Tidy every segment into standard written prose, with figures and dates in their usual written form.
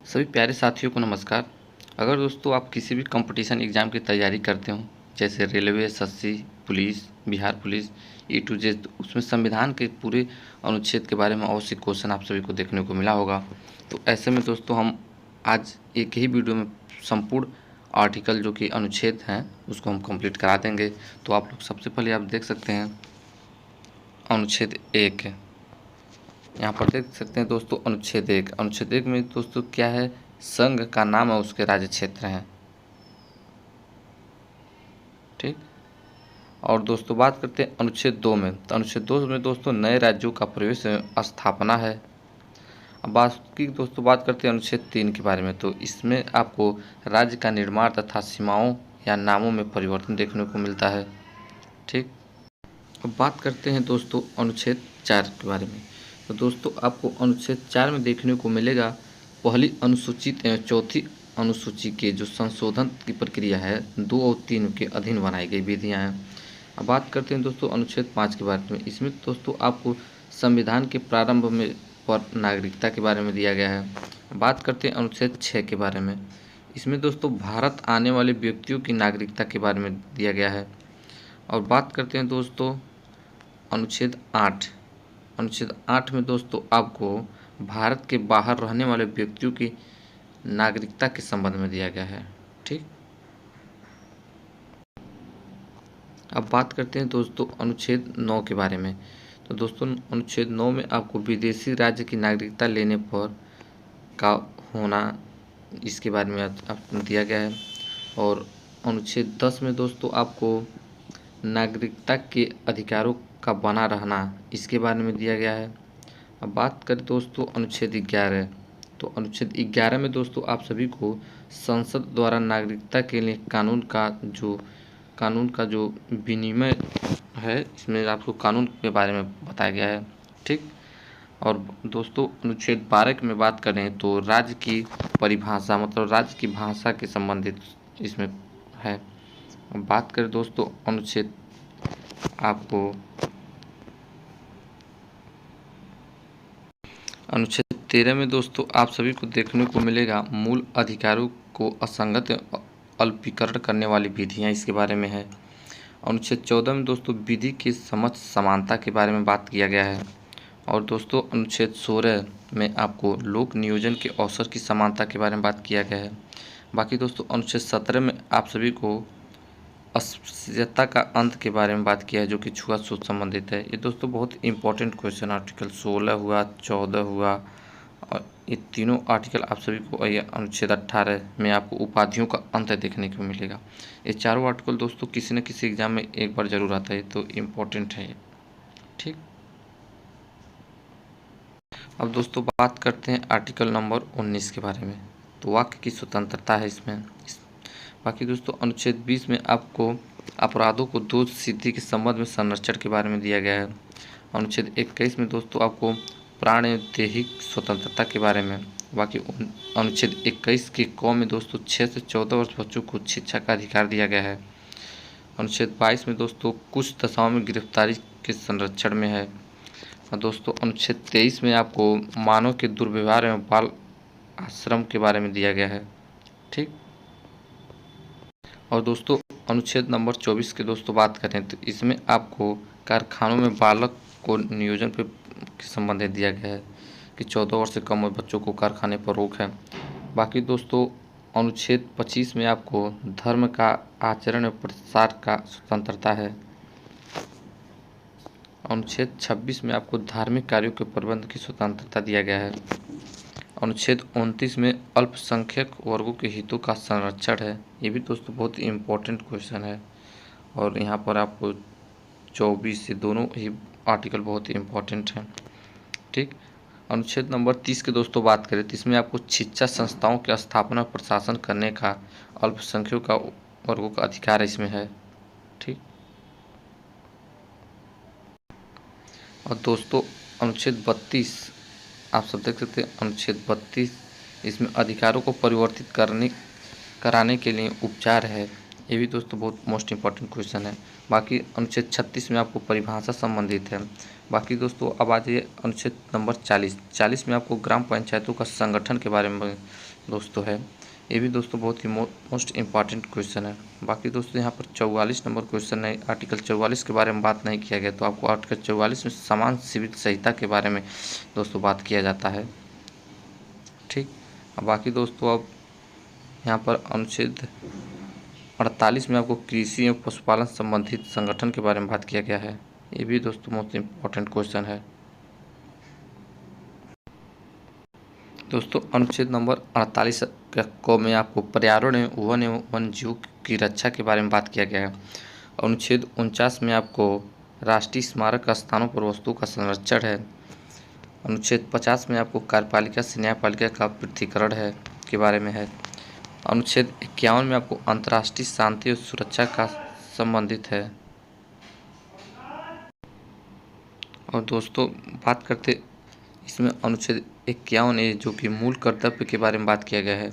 सभी प्यारे साथियों को नमस्कार। अगर दोस्तों आप किसी भी कंपटीशन एग्ज़ाम की तैयारी करते हो, जैसे railway, SSC, police, Bihar police, A to Z, तो उसमें संविधान के पूरे अनुच्छेद के बारे में अवश्य क्वेश्चन आप सभी को देखने को मिला होगा। तो ऐसे में दोस्तों हम आज एक ही वीडियो में संपूर्ण आर्टिकल जो कि अनुच्छेद हैं उसको हम कंप्लीट करा देंगे। तो आप लोग सबसे पहले आप देख सकते हैं अनुच्छेद 1 है। यहाँ पर देख सकते हैं दोस्तों अनुच्छेद 1। अनुच्छेद 1 में दोस्तों क्या है, संघ का नाम है, उसके राज्य क्षेत्र हैं। ठीक। और दोस्तों बात करते हैं अनुच्छेद 2 में। तो अनुच्छेद 2 में दोस्तों नए राज्यों का प्रवेश स्थापना है। अब बाकी दोस्तों बात करते हैं अनुच्छेद 3 के बारे में। तो इसमें आपको राज्य का निर्माण तथा सीमाओं या नामों में परिवर्तन देखने को मिलता है। ठीक। अब बात करते हैं दोस्तों अनुच्छेद 4 के बारे में। तो दोस्तों आपको अनुच्छेद 4 में देखने को मिलेगा पहली अनुसूचित एवं चौथी अनुसूची के जो संशोधन की प्रक्रिया है 2 और 3 के अधीन बनाई गई विधियां हैं। अब बात करते हैं दोस्तों अनुच्छेद 5 के बारे में। इसमें दोस्तों आपको संविधान के प्रारंभ में पर नागरिकता के बारे में दिया गया है। बात करते हैं अनुच्छेद 6 के बारे में। इसमें दोस्तों भारत आने वाले व्यक्तियों की नागरिकता के बारे में दिया गया है। और बात करते हैं दोस्तों अनुच्छेद 8। अनुच्छेद 8 में दोस्तों आपको भारत के बाहर रहने वाले व्यक्तियों की नागरिकता के संबंध में दिया गया है। ठीक। अब बात करते हैं दोस्तों अनुच्छेद 9 के बारे में। तो दोस्तों अनुच्छेद 9 में आपको विदेशी राज्य की नागरिकता लेने पर का होना, इसके बारे में आपको दिया गया है। और अनुच्छेद 10 में दोस्तों आपको नागरिकता के अधिकारों का बना रहना, इसके बारे में दिया गया है। अब बात करें दोस्तों अनुच्छेद 11। तो अनुच्छेद 11 में दोस्तों आप सभी को संसद द्वारा नागरिकता के लिए कानून का जो विनिमय है, इसमें आपको कानून के बारे में बताया गया है। ठीक। और दोस्तों अनुच्छेद 12 में बात करें तो राज्य की परिभाषा, मतलब राज्य की भाषा के संबंधित इसमें है। बात करें दोस्तों अनुच्छेद अनुच्छेद 13 में दोस्तों आप सभी को देखने को मिलेगा मूल अधिकारों को असंगत अल्पीकरण करने वाली विधियां, इसके बारे में है। अनुच्छेद 14 में दोस्तों विधि की समझ समानता के बारे में बात किया गया है। और दोस्तों अनुच्छेद 16 में आपको लोक नियोजन के अवसर की समानता के बारे में बात किया गया है। बाकी दोस्तों अनुच्छेद 17 में आप सभी को अस्पृश्यता का अंत के बारे में बात किया है, जो कि छुआछूत संबंधित है। ये दोस्तों बहुत इंपॉर्टेंट क्वेश्चन आर्टिकल 16 हुआ, 14 हुआ, और ये तीनों आर्टिकल आप सभी को अनुच्छेद 18 में आपको उपाधियों का अंत देखने को मिलेगा। ये चारों आर्टिकल दोस्तों किसी न किसी एग्जाम में एक बार जरूर आता है, तो इम्पोर्टेंट है ये। ठीक। अब दोस्तों बात करते हैं आर्टिकल नंबर 19 के बारे में। तो वाक्य की स्वतंत्रता है इसमें। बाकी दोस्तों अनुच्छेद 20 में आपको अपराधों को दोष सिद्धि के संबंध में संरक्षण के बारे में दिया गया है। अनुच्छेद 21 में दोस्तों आपको प्राणदैहिक स्वतंत्रता के बारे में। बाकी अनुच्छेद 21 के क में दोस्तों 6 से 14 वर्ष बच्चों को शिक्षा का अधिकार दिया गया है। अनुच्छेद 22 में दोस्तों कुछ दशाओं में गिरफ्तारी के संरक्षण में है। और दोस्तों अनुच्छेद 23 में आपको मानव के दुर्व्यवहार एवं बाल आश्रम के बारे में दिया गया है। ठीक। और दोस्तों अनुच्छेद नंबर 24 के दोस्तों बात करें तो इसमें आपको कारखानों में बालक को नियोजन पे संबंधित दिया गया है कि 14 वर्ष से कम उम्र बच्चों को कारखाने पर रोक है। बाकी दोस्तों अनुच्छेद 25 में आपको धर्म का आचरण और प्रसार का स्वतंत्रता है। अनुच्छेद 26 में आपको धार्मिक कार्यों के प्रबंध की स्वतंत्रता दिया गया है। अनुच्छेद 29 में अल्पसंख्यक वर्गों के हितों का संरक्षण है। ये भी दोस्तों बहुत इम्पोर्टेंट क्वेश्चन है, और यहाँ पर आपको 24 से दोनों ही आर्टिकल बहुत ही इम्पोर्टेंट हैं। ठीक। अनुच्छेद नंबर 30 के दोस्तों बात करें तो इसमें आपको शिक्षा संस्थाओं की स्थापना और प्रशासन करने का अल्पसंख्यकों का वर्गों का अधिकार इसमें है। ठीक। और दोस्तों अनुच्छेद 32 आप सब देख सकते हैं। अनुच्छेद 32 इसमें अधिकारों को परिवर्तित कराने के लिए उपचार है। ये भी दोस्तों बहुत मोस्ट इम्पॉर्टेंट क्वेश्चन है। बाकी अनुच्छेद 36 में आपको परिभाषा संबंधित है। बाकी दोस्तों अब आ जाइए अनुच्छेद नंबर 40 में आपको ग्राम पंचायतों का संगठन के बारे में दोस्तों है। ये भी दोस्तों बहुत ही मोस्ट इम्पॉर्टेंट क्वेश्चन है। बाकी दोस्तों यहाँ पर 44 नंबर क्वेश्चन है, आर्टिकल 44 के बारे में बात नहीं किया गया, तो आपको आर्टिकल 44 में समान सिविल संहिता के बारे में दोस्तों बात किया जाता है। ठीक। बाकी दोस्तों अब यहाँ पर अनुच्छेद 48 में आपको कृषि एवं पशुपालन संबंधित संगठन के बारे में बात किया गया है। ये भी दोस्तों मोस्ट इम्पॉर्टेंट क्वेश्चन है। दोस्तों अनुच्छेद नंबर 48 को में आपको पर्यावरण एवं वन एवं वन जीव की रक्षा के बारे में बात किया गया है। अनुच्छेद 49 में आपको राष्ट्रीय स्मारक स्थानों पर वस्तुओं का संरक्षण है। अनुच्छेद 50 में आपको कार्यपालिका से न्यायपालिका का पृथक्करण है के बारे में है। अनुच्छेद 51 में आपको अंतर्राष्ट्रीय शांति और सुरक्षा का संबंधित है। और दोस्तों बात करते इसमें अनुच्छेद 51 ए जो कि मूल कर्तव्य के बारे में बात किया गया है।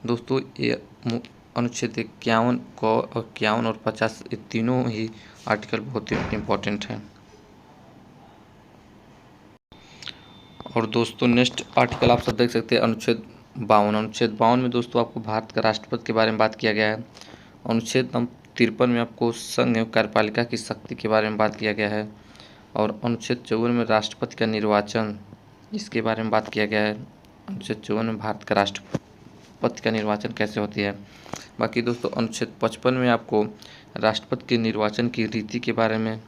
दोस्तों ये अनुच्छेद 51 को और 51 और 50 ये तीनों ही आर्टिकल बहुत ही इम्पोर्टेंट हैं। और दोस्तों नेक्स्ट आर्टिकल आप सब देख सकते हैं अनुच्छेद 52। अनुच्छेद 52 में दोस्तों आपको भारत का राष्ट्रपति के बारे में बात किया गया है। अनुच्छेद नंबर 53 में आपको संघ एवं कार्यपालिका की शक्ति के बारे में बात किया गया है। और अनुच्छेद 54 में राष्ट्रपति का निर्वाचन इसके बारे में बात किया गया है। अनुच्छेद 54 में भारत का राष्ट्रपति का निर्वाचन कैसे होती है। बाकी दोस्तों अनुच्छेद 55 में आपको राष्ट्रपति के निर्वाचन की रीति के बारे में।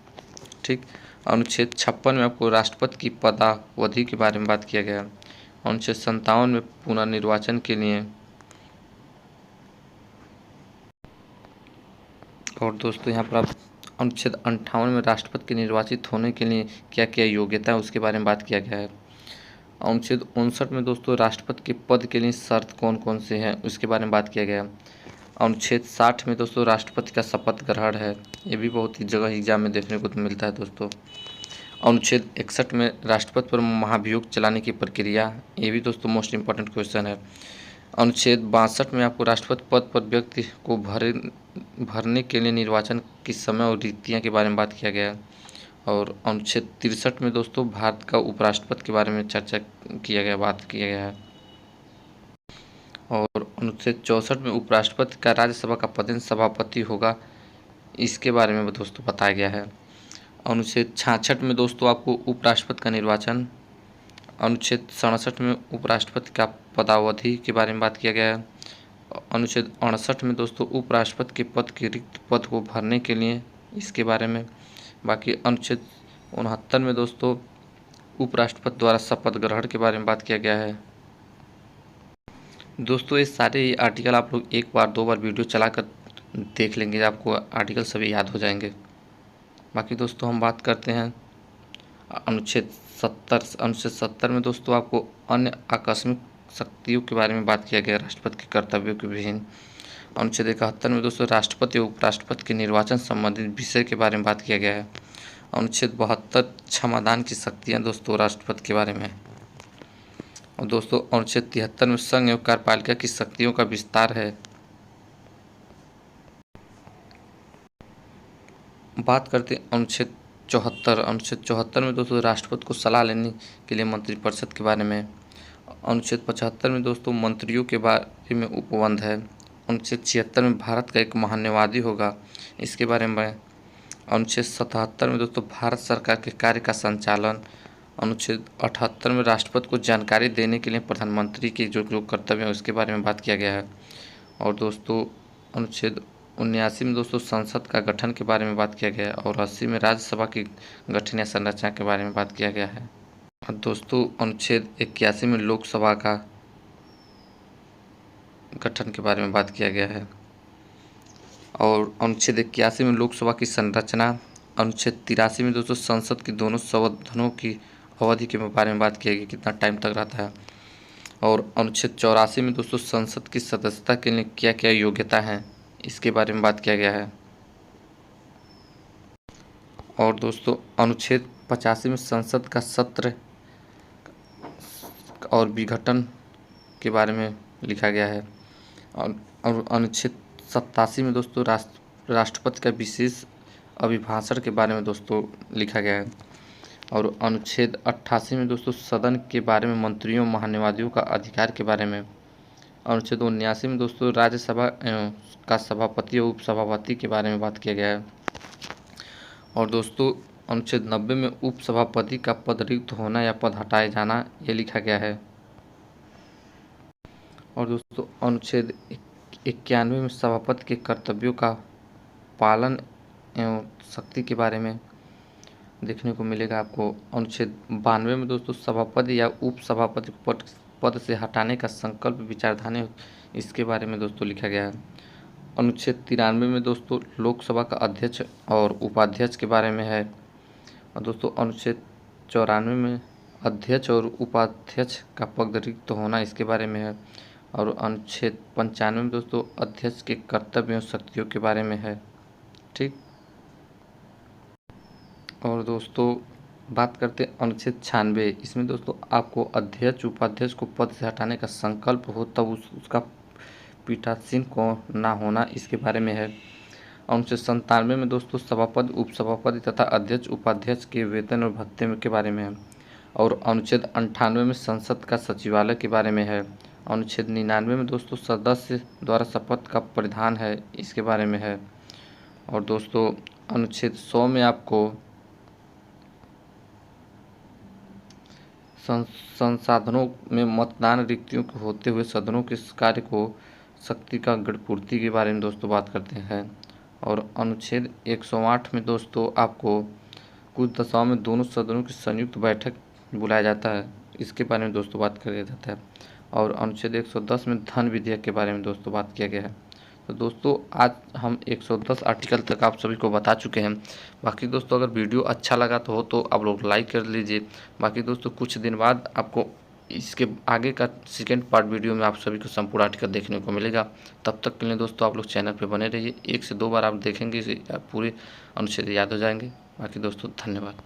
ठीक। अनुच्छेद 56 में आपको राष्ट्रपति की पदावधि के बारे में बात किया गया है। अनुच्छेद 57 में पुनर्निर्वाचन के लिए। और दोस्तों यहाँ पर आप अनुच्छेद 58 में राष्ट्रपति के निर्वाचित होने के लिए क्या क्या योग्यता है उसके बारे में बात किया गया है। अनुच्छेद 59 में दोस्तों राष्ट्रपति के पद के लिए शर्त कौन कौन से हैं उसके बारे में बात किया गया है। अनुच्छेद 60 में दोस्तों राष्ट्रपति का शपथ ग्रहण है, ये भी बहुत ही जगह एग्जाम में देखने को मिलता है दोस्तों। अनुच्छेद 61 में राष्ट्रपति पर महाभियोग चलाने की प्रक्रिया, ये भी दोस्तों मोस्ट इम्पॉर्टेंट क्वेश्चन है। अनुच्छेद 62 में आपको राष्ट्रपति पद पर व्यक्ति को भरने के लिए निर्वाचन की समय और रीतियाँ के बारे में बात किया गया है। और अनुच्छेद 63 में दोस्तों भारत का उपराष्ट्रपति के बारे में चर्चा किया गया, बात किया गया है। और अनुच्छेद 64 में उपराष्ट्रपति का राज्यसभा का पदेन सभापति होगा, इसके बारे में दोस्तों बताया गया है। अनुच्छेद 66 में दोस्तों आपको उपराष्ट्रपति का निर्वाचन। अनुच्छेद 67 में उपराष्ट्रपति का पदावधि के बारे में बात किया गया है। अनुच्छेद 68 में दोस्तों उपराष्ट्रपति के पद के रिक्त पद को भरने के लिए इसके बारे में। बाकी अनुच्छेद 69 में दोस्तों उपराष्ट्रपति द्वारा शपथ ग्रहण के बारे में बात किया गया है। दोस्तों ये सारे आर्टिकल आप लोग एक बार दो बार वीडियो चलाकर देख लेंगे, आपको आर्टिकल सभी याद हो जाएंगे। बाकी दोस्तों हम बात करते हैं अनुच्छेद 70। अनुच्छेद 70 में दोस्तों आपको अन्य आकस्मिक शक्तियों के बारे में बात किया गया, राष्ट्रपति के कर्तव्यों के विभिन्न। अनुच्छेद 71 में दोस्तों राष्ट्रपति और उपराष्ट्रपति के निर्वाचन संबंधित विषय के बारे में बात किया गया है। अनुच्छेद 72 क्षमादान की शक्तियाँ दोस्तों राष्ट्रपति के बारे में। और दोस्तों अनुच्छेद 73 में संघ एवं कार्यपालिका की शक्तियों का विस्तार है। बात करते हैं अनुच्छेद 74। अनुच्छेद 74 में दोस्तों राष्ट्रपति को सलाह लेने के लिए मंत्रिपरिषद के बारे में। अनुच्छेद 75 में दोस्तों मंत्रियों के बारे में उपबंध है। अनुच्छेद 76 में भारत का एक महान्यवादी होगा, इसके बारे में। अनुच्छेद 77 में दोस्तों भारत सरकार के कार्य का संचालन। अनुच्छेद 78 में राष्ट्रपति को जानकारी देने के लिए प्रधानमंत्री के जो कर्तव्य हैं उसके बारे में बात किया गया है। और दोस्तों अनुच्छेद 79 में दोस्तों संसद का गठन के बारे में बात किया गया है। और 80 में राज्यसभा की गठन या संरचना के बारे में बात किया गया है। और दोस्तों अनुच्छेद 81 में लोकसभा का गठन के बारे में बात किया गया है। और अनुच्छेद 81 में लोकसभा की संरचना। अनुच्छेद 83 में दोस्तों संसद की दोनों सदनों की अवधि के बारे में बात किया गया, कितना टाइम तक रहता है। और अनुच्छेद 84 में दोस्तों संसद की सदस्यता के लिए क्या क्या योग्यता है, इसके बारे में बात किया गया है। और दोस्तों अनुच्छेद 85 में संसद का सत्र और विघटन के बारे में लिखा गया है। और अनुच्छेद 87 में दोस्तों राष्ट्रपति का विशेष अभिभाषण के बारे में दोस्तों लिखा गया है। और अनुच्छेद 88 में दोस्तों सदन के बारे में मंत्रियों महान्यवादियों का अधिकार के बारे में। अनुच्छेद 79 में दोस्तों राज्यसभा का सभापति और उपसभापति के बारे में बात किया गया है। और दोस्तों अनुच्छेद 90 में उपसभापति का पद रिक्त होना या पद हटाए जाना ये लिखा गया है। और दोस्तों अनुच्छेद 91 में सभापति के कर्तव्यों का पालन एवं शक्ति के बारे में देखने को मिलेगा आपको। अनुच्छेद 92 में दोस्तों सभापति या उपसभापति को पद से हटाने का संकल्प विचारधारा इसके बारे में दोस्तों लिखा गया है। अनुच्छेद 93 में दोस्तों लोकसभा का अध्यक्ष और उपाध्यक्ष के बारे में है। और दोस्तों अनुच्छेद 94 में अध्यक्ष और उपाध्यक्ष का पद रिक्त होना इसके बारे में है। और अनुच्छेद 95 में दोस्तों अध्यक्ष के कर्तव्य और शक्तियों के बारे में है। ठीक। और दोस्तों बात करते हैं अनुच्छेद 96। इसमें दोस्तों आपको अध्यक्ष उपाध्यक्ष को पद से हटाने का संकल्प हो तब उसका पीठासीन को ना होना इसके बारे में है। अनुच्छेद 97 में दोस्तों सभापति उपसभापति तथा अध्यक्ष उपाध्यक्ष के वेतन और भत्ते के बारे में है। और अनुच्छेद 98 में संसद का सचिवालय के बारे में है। अनुच्छेद 99 में दोस्तों सदस्य द्वारा शपथ का परिधान है इसके बारे में है। और दोस्तों अनुच्छेद 100 में आपको संसाधनों में मतदान रिक्तियों के होते हुए सदनों के कार्य को शक्ति का गढ़पूर्ति के बारे में दोस्तों बात करते हैं। और अनुच्छेद 108 में दोस्तों आपको कुछ दशाओं में दोनों सदनों की संयुक्त बैठक बुलाया जाता है इसके बारे में दोस्तों बात किया जाता है। और अनुच्छेद 110 में धन विधेयक के बारे में दोस्तों बात किया गया है। तो दोस्तों आज हम 110 आर्टिकल तक आप सभी को बता चुके हैं। बाकी दोस्तों अगर वीडियो अच्छा लगा तो आप लोग लाइक कर लीजिए। बाकी दोस्तों कुछ दिन बाद आपको इसके आगे का सेकेंड पार्ट वीडियो में आप सभी को संपूर्ण आर्टिकल देखने को मिलेगा। तब तक के लिए दोस्तों आप लोग चैनल पर बने रहिए। 1 से 2 बार आप देखेंगे पूरे अनुच्छेद याद हो जाएंगे। बाकी दोस्तों धन्यवाद।